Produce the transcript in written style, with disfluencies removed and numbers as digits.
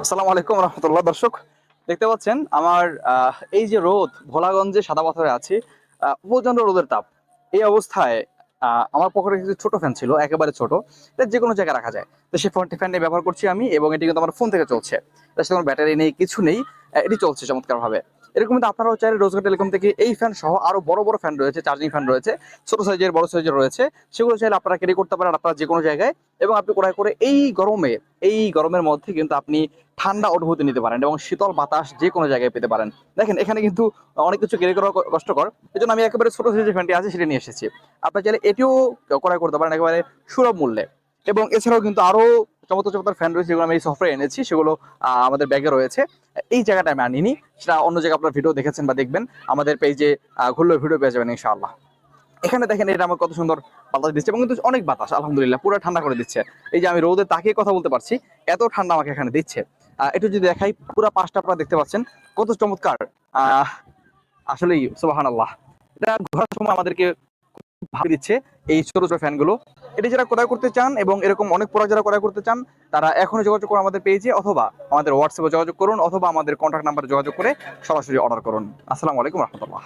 আসসালামু আলাইকুম রহমতুল্লাহ। দর্শক দেখতে পাচ্ছেন আমার এই যে রোদ, ভোলাগঞ্জে সাদা পাথরে আছি, প্রচন্ড রোদের তাপ। এই অবস্থায় আমার পকেটে কিছু ছোট ফ্যান ছিল, একেবারে ছোট, এটা যে কোনো জায়গায় রাখা যায়। তো সেই ফ্যানটি ব্যবহার করছি আমি, এবং এটি কিন্তু আমার ফোন থেকে চলছে। তার সাথে কোনো ব্যাটারি নেই, কিছু নেই, এটি চলছে চমৎকার ভাবে। এরকম কিন্তু আপনারাও চাইলে রোজগার টেলিকম থেকে এই ফ্যান সহ আরো বড় বড় ফ্যান রয়েছে, চার্জিং ফ্যান রয়েছে, ছোট সাইজের বড় সাইজের রয়েছে, সেগুলো চাইলে আপনারা ক্যারি করতে পারেন আপনারা যে কোনো জায়গায়। এবং আপনি ক্রয় করে এই গরমের মধ্যে কিন্তু আপনি ঠান্ডা অনুভূতি নিতে পারেন এবং শীতল বাতাস যে কোনো জায়গায় পেতে পারেন। দেখেন এখানে কিন্তু অনেক কিছু ক্যারি করা কষ্টকর, এই জন্য আমি একেবারে ছোট সাইজের ফ্যানটি আছে সেটা নিয়ে এসেছি। আপনার চাইলে এটিও ক্রয় করতে পারেন একেবারে সুলভ মূল্যে। এবং এছাড়াও কিন্তু আরো চমৎকার চমৎকার ফ্যান রয়েছে, যেগুলো আমি এই সফটওয়্যার এনেছি, সেগুলো আমাদের ব্যাগে রয়েছে। এই জায়গাটা আমি আনিনি, সেটা অন্য জায়গায় আপনার ভিডিও দেখেছেন বা দেখবেন, আমাদের পেজে ঘুরলে ভিডিও পেয়ে যাবেন ইনশাআল্লাহ। এখানে দেখেন এটা আমার কত সুন্দর বাতাস দিচ্ছে, এবং কিন্তু অনেক বাতাস, আলহামদুলিল্লাহ পুরো ঠান্ডা করে দিচ্ছে। এই যে আমি রোদে তাকিয়ে কথা বলতে পারছি, এত ঠান্ডা আমাকে এখানে দিচ্ছে। একটু যদি দেখাই, পুরো পাঁচটা আপনারা দেখতে পাচ্ছেন, কত চমৎকার। আহ আসলেই সুবহানাল্লাহ। এটা ঘোরার সময় আমাদেরকে ভাবে দিচ্ছে এই ছোট ছোট ফ্যানগুলো। এটি যারা ক্রয় করতে চান এবং এরকম অনেক প্রোডাক্ট যারা ক্রয় করতে চান, তারা এখনই যোগাযোগ করুন আমাদের পেজে, অথবা আমাদের হোয়াটসঅ্যাপে যোগাযোগ করুন, অথবা আমাদের কন্ট্যাক্ট নাম্বারে যোগাযোগ করে সরাসরি অর্ডার করুন। আসসালামু আলাইকুম রহমতুল্লাহ।